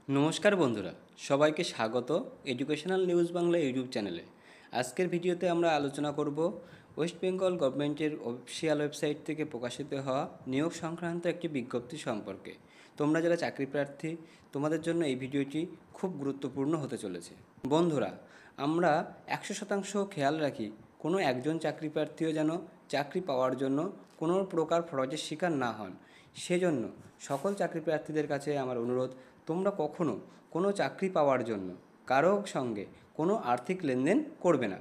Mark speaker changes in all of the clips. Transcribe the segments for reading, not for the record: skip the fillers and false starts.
Speaker 1: নমস্কার বন্ধুরা, সবাইকে স্বাগত এডুকেশনাল নিউজ বাংলা ইউটিউব চ্যানেলে। আজকের ভিডিওতে আমরা আলোচনা করব ওয়েস্ট বেঙ্গল গভর্নমেন্টের অফিসিয়াল ওয়েবসাইট থেকে প্রকাশিত হওয়া নিয়োগ সংক্রান্ত একটি বিজ্ঞপ্তি সম্পর্কে। তোমরা যারা চাকরি প্রার্থী, তোমাদের জন্য এই ভিডিওটি খুব গুরুত্বপূর্ণ হতে চলেছে। বন্ধুরা, আমরা 100% খেয়াল রাখি কোনো একজন চাকরি প্রার্থীও যেন চাকরি পাওয়ার জন্য কোনো প্রকার ফ্রডের শিকার না হন। সেজন্য সকল চাকরি প্রার্থীদের কাছে আমার অনুরোধ, তোমরা কখনো কোনো চাকরি পাওয়ার জন্য কারো সঙ্গে কোনো আর্থিক লেনদেন করবে না।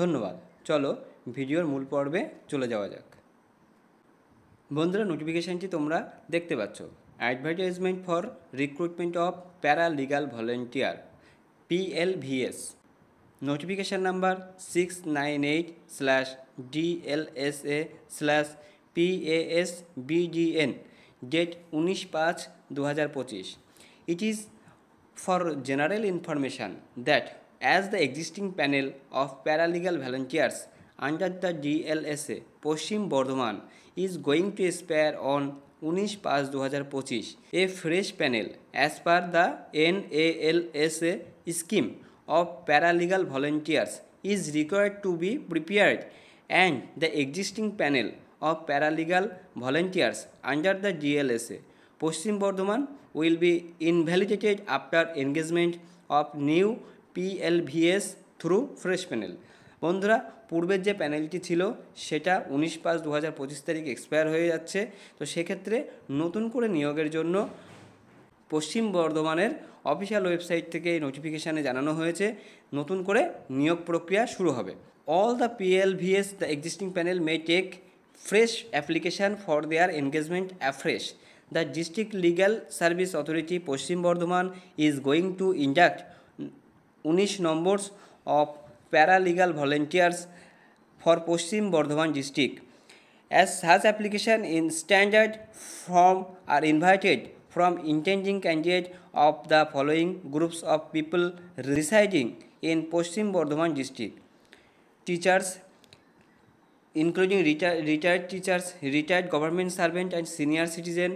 Speaker 1: ধন্যবাদ। চলো ভিডিওর মূল পর্বে চলে যাওয়া যাক। বন্ধুরা, নোটিফিকেশানটি তোমরা দেখতে পাচ্ছ। Advertisement for recruitment of paralegal volunteer, PLVS। Notification number 698/DLSA/PASBDN, date 19/5/2025। It is for general information that as the existing panel of paralegal volunteers under the DLSA Paschim Bardhaman is going to expire on 19/5/2025, a fresh panel as per the NALSA scheme of paralegal volunteers is required to be prepared, and the existing panel of paralegal volunteers under the DLSA Paschim Bardhaman will be invalidated after engagement of new PLVS through fresh panel। বন্ধুরা, পূর্বের যে প্যানেলটি ছিল সেটা 19/5/2025 তারিখ expire হয়ে যাচ্ছে। তো সেক্ষেত্রে নতুন করে নিয়োগের জন্য পশ্চিম বর্ধমানের অফিসিয়াল ওয়েবসাইট থেকে এই নোটিফিকেশানে জানানো হয়েছে নতুন করে নিয়োগ প্রক্রিয়া শুরু হবে। All the PLVS, the existing panel may take fresh application for their engagement afresh. The District Legal Service Authority Paschim Bardhaman is going to induct 19 numbers of paralegal volunteers for Paschim Bardhaman district. As such application in standard form are invited from intending candidate of the following groups of people residing in Paschim Bardhaman district: teachers, including retired teachers, retired government servant and senior citizen,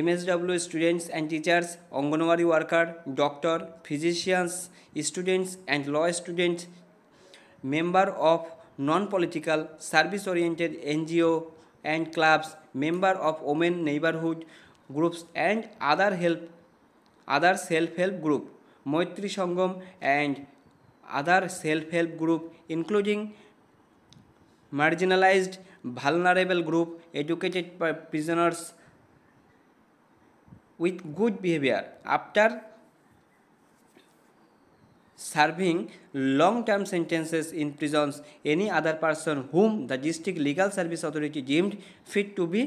Speaker 1: MSW students and teachers, Anganwadi worker, doctor, physicians, students and law students, member of non-political service-oriented NGO and clubs, member of women neighborhood groups and other self-help group, Maitri Sangam and other self-help group, including marginalized, vulnerable group, educated prisoners with good behavior after serving long-term sentences in prisons, any other person whom the District Legal Service Authority deemed fit to be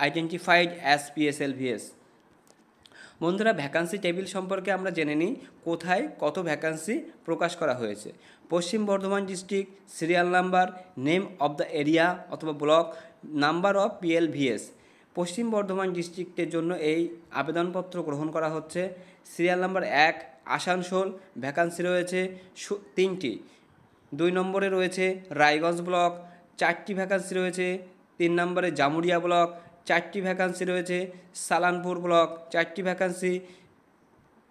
Speaker 1: identified as PSLVS। বন্ধুরা, vacancy table সম্পর্কে আমরা জেনে নিই কোথায় কত vacancy প্রকাশ করা হয়েছে। পশ্চিম Bardhaman district, serial number, name of the area অথবা ব্লক, নাম্বার অফ PLVS। পশ্চিম বর্ধমান ডিস্ট্রিক্টের জন্য এই আবেদনপত্র গ্রহণ করা হচ্ছে। সিরিয়াল নাম্বার 1 আসানসোল, ভ্যাকান্সি রয়েছে 3টি। 2 নম্বরে রয়েছে রায়গঞ্জ ব্লক, 4টি ভ্যাকান্সি রয়েছে। 3 নম্বরে জামুরিয়া ব্লক, 4টি ভ্যাকান্সি রয়েছে। সালানপুর ব্লক, 4টি ভ্যাকান্সি।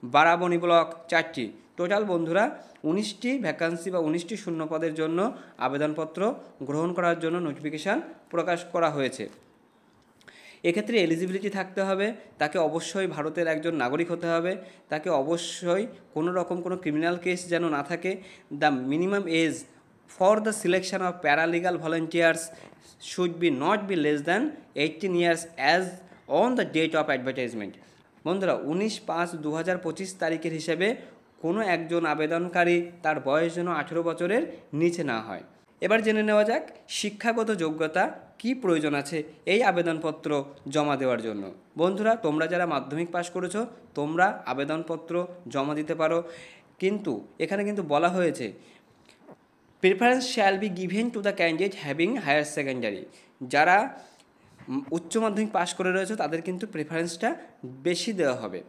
Speaker 1: বারাবণী ব্লক, 4টি। টোটাল বন্ধুরা 19টি ভ্যাকান্সি বা 19টি শূন্যপদের জন্য আবেদনপত্র গ্রহণ করার জন্য নোটিফিকেশান প্রকাশ করা হয়েছে। এক্ষেত্রে এলিজিবিলিটি থাকতে হবে, তাকে অবশ্যই ভারতের একজন নাগরিক হতে হবে, তাকে অবশ্যই কোনো রকম কোনো ক্রিমিনাল কেস যেন না থাকে। The minimum age for the selection of paralegal volunteers should be not be less than 18 years as on the date of advertisement. বন্ধুরা, 19/5/2025 তারিখের হিসেবে কোনো একজন আবেদনকারী তার বয়স যেন 18 বছরের নিচে না হয়। এবার জেনে নেওয়া যাক শিক্ষাগত যোগ্যতা কি প্রয়োজন আছে এই আবেদনপত্র জমা দেওয়ার জন্য। বন্ধুরা, তোমরা যারা মাধ্যমিক পাশ করেছো তোমরা আবেদনপত্র জমা দিতে পারো, কিন্তু এখানে কিন্তু বলা হয়েছে preference shall be given to the candidate having higher secondary. যারা উচ্চ মাধ্যমিক পাশ করে রয়েছে তাদের কিন্তু প্রেফারেন্সটা বেশি দেওয়া হবে।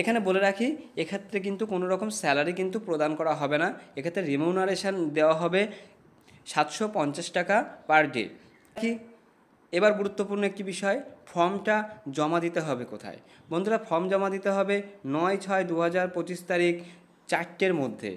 Speaker 1: এখানে বলে রাখি, এক্ষেত্রে কিন্তু কোনো রকম স্যালারি কিন্তু প্রদান করা হবে না। এক্ষেত্রে রিমিউনারেশন দেওয়া হবে 750 টাকা পার ডে। কি এবার গুরুত্বপূর্ণ একটি বিষয়, ফর্মটা জমা দিতে হবে কোথায়? বন্ধুরা, ফর্ম জমা দিতে হবে 9/6/2025 তারিখ 4টের মধ্যে।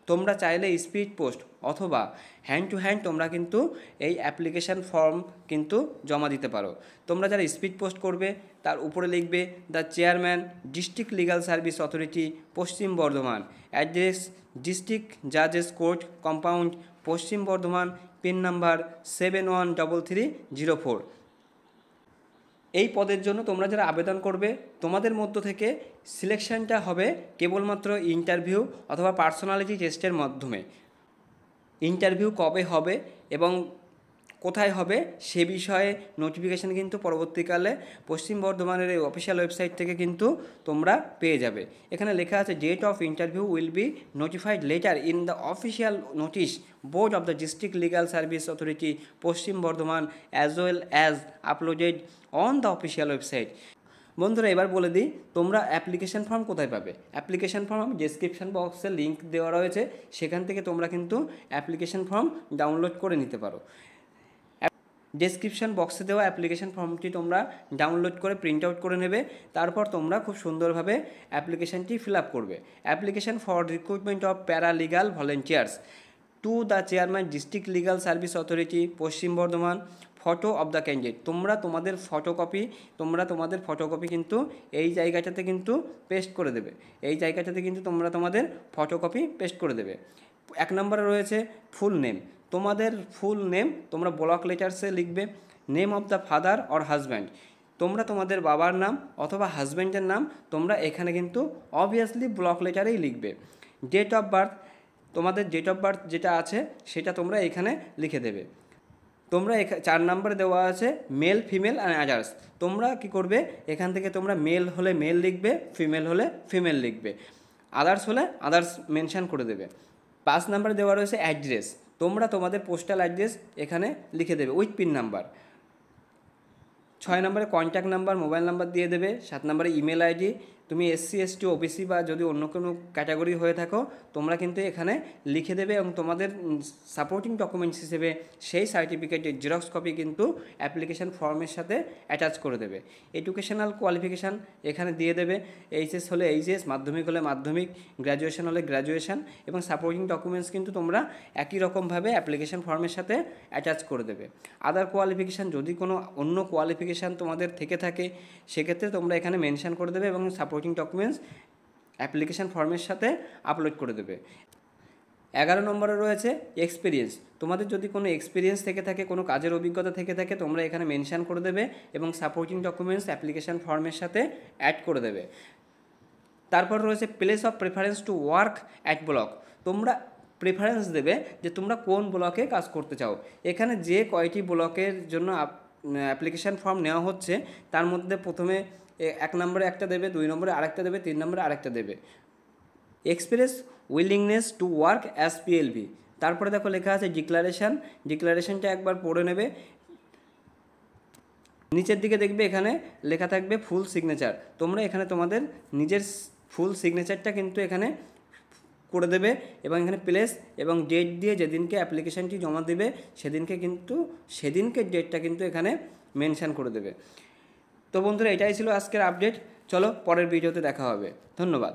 Speaker 1: তোমরা চাইলে স্পিড পোস্ট অথবা হ্যান্ড টু হ্যান্ড তোমরা কিন্তু এই অ্যাপ্লিকেশান ফর্ম কিন্তু জমা দিতে পারো। তোমরা যারা স্পিড পোস্ট করবে তার উপরে লিখবে the chairman district legal service authority Paschim Bardhaman, address district জাজেস court compound Paschim Bardhaman, pin number 713304। এই পদের জন্য তোমরা যারা আবেদন করবে তোমাদের মধ্য থেকে সিলেকশনটা হবে কেবলমাত্র ইন্টারভিউ অথবা পার্সোনালিটি টেস্টের মাধ্যমে। ইন্টারভিউ কবে হবে এবং কোথায় হবে সে বিষয়ে নোটিফিকেশান কিন্তু পরবর্তীকালে পশ্চিম বর্ধমানের এই অফিসিয়াল ওয়েবসাইট থেকে কিন্তু তোমরা পেয়ে যাবে। এখানে লেখা আছে date of interview will be notified letter in the official notice board of the district legal service authority Paschim Bardhaman as well as uploaded on the official website. বন্ধুরা, এবার বলে দিই তোমরা অ্যাপ্লিকেশান ফর্ম কোথায় পাবে। অ্যাপ্লিকেশান ফর্ম আমি ডেসক্রিপশান বক্সে link দেওয়া রয়েছে, সেখান থেকে তোমরা কিন্তু অ্যাপ্লিকেশান ফর্ম ডাউনলোড করে নিতে পারো। ডেসক্রিপশান বক্সে দেওয়া অ্যাপ্লিকেশান ফর্মটি তোমরা ডাউনলোড করে প্রিন্ট আউট করে নেবে। তারপর তোমরা খুব সুন্দরভাবে অ্যাপ্লিকেশানটি ফিল আপ করবে। Application for recruitment of paralegal volunteers to the chairman district legal service authority Paschim Bardhaman, photo of the candidate. তোমরা তোমাদের ফটোকপি কিন্তু এই জায়গাটাতে কিন্তু পেস্ট করে দেবে। এই জায়গাটাতে কিন্তু তোমরা তোমাদের ফটোকপি পেস্ট করে দেবে। 1 নম্বরে রয়েছে ফুল নেম। তোমাদের ফুল নেম তোমরা ব্লক লেটার্সে লিখবে। Name of the father or husband, তোমরা তোমাদের বাবার নাম অথবা হাজব্যান্ডের নাম তোমরা এখানে কিন্তু অবভিয়াসলি ব্লক লেটারেই লিখবে। ডেট অফ বার্থ, তোমাদের ডেট অফ বার্থ যেটা আছে সেটা তোমরা এখানে লিখে দেবে। তোমরা 4 নম্বরে দেওয়া আছে মেল ফিমেল অ্যান্ড আদার্স। তোমরা কি করবে, এখান থেকে তোমরা মেল হলে মেল লিখবে, ফিমেল হলে ফিমেল লিখবে, আদার্স হলে আদার্স মেনশান করে দেবে। 5 নম্বরে দেওয়া রয়েছে অ্যাড্রেস। তোমরা তোমাদের পোস্টাল অ্যাড্রেস এখানে লিখে দেবে উইথ পিন নাম্বার। 6 নম্বরে কন্ট্যাক্ট নাম্বার, মোবাইল নাম্বার দিয়ে দেবে। 7 নম্বরে ইমেল আইডি। তুমি এসসি এসটি ওবিসি বা যদি অন্য কোনো ক্যাটাগরি হয়ে থাকো তোমরা কিন্তু এখানে লিখে দেবে এবং তোমাদের সাপোর্টিং ডকুমেন্টস হিসেবে সেই সার্টিফিকেটের জেরক্স কপি কিন্তু অ্যাপ্লিকেশান ফর্মের সাথে অ্যাটাচ করে দেবে। এডুকেশনাল কোয়ালিফিকেশান এখানে দিয়ে দেবে। এইচএস হলে এইচএস, মাধ্যমিক হলে মাধ্যমিক, গ্র্যাজুয়েশন হলে গ্র্যাজুয়েশন এবং সাপোর্টিং ডকুমেন্টস কিন্তু তোমরা একই রকমভাবে অ্যাপ্লিকেশান ফর্মের সাথে অ্যাটাচ করে দেবে। আদার কোয়ালিফিকেশান, যদি কোনো অন্য কোয়ালিফিকেশান তোমাদের থেকে থাকে সেক্ষেত্রে তোমরা এখানে মেনশান করে দেবে এবং সাপোর্টিং ডকুমেন্টস অ্যাপ্লিকেশান ফর্মের সাথে আপলোড করে দেবে। 11 নম্বরে রয়েছে এক্সপিরিয়েন্স। তোমাদের যদি কোনো এক্সপিরিয়েন্স থেকে থাকে, কোনো কাজের অভিজ্ঞতা থেকে থাকে তোমরা এখানে মেনশান করে দেবে এবং সাপোর্টিং ডকুমেন্টস অ্যাপ্লিকেশান ফর্মের সাথে অ্যাড করে দেবে। তারপর রয়েছে place of preference to work at block. তোমরা প্রেফারেন্স দেবে যে তোমরা কোন ব্লকে কাজ করতে চাও। এখানে যে কয়টি ব্লকের জন্য অ্যাপ্লিকেশান ফর্ম নেওয়া হচ্ছে তার মধ্যে প্রথমে 1 নম্বরে একটা দেবে, 2 নম্বরে আরেকটা দেবে, 3 নম্বরে আরেকটা দেবে। Express willingness to work as PLV. তারপরে দেখো লেখা আছে ডিক্লারেশনটা একবার পড়ে নেবে। নিচের দিকে দেখবে এখানে লেখা থাকবে ফুল সিগনেচার। তোমরা এখানে তোমাদের নিজের ফুল সিগনেচারটা কিন্তু এখানে করে দেবে এবং এখানে প্লেস এবং ডেট দিয়ে যেদিনকে অ্যাপ্লিকেশানটি জমা দেবে সেদিনকে ডেটটা কিন্তু এখানে মেনশান করে দেবে। তো বন্ধুরা, এটাই ছিল আজকের আপডেট। চলো পরের ভিডিওতে দেখা হবে। ধন্যবাদ।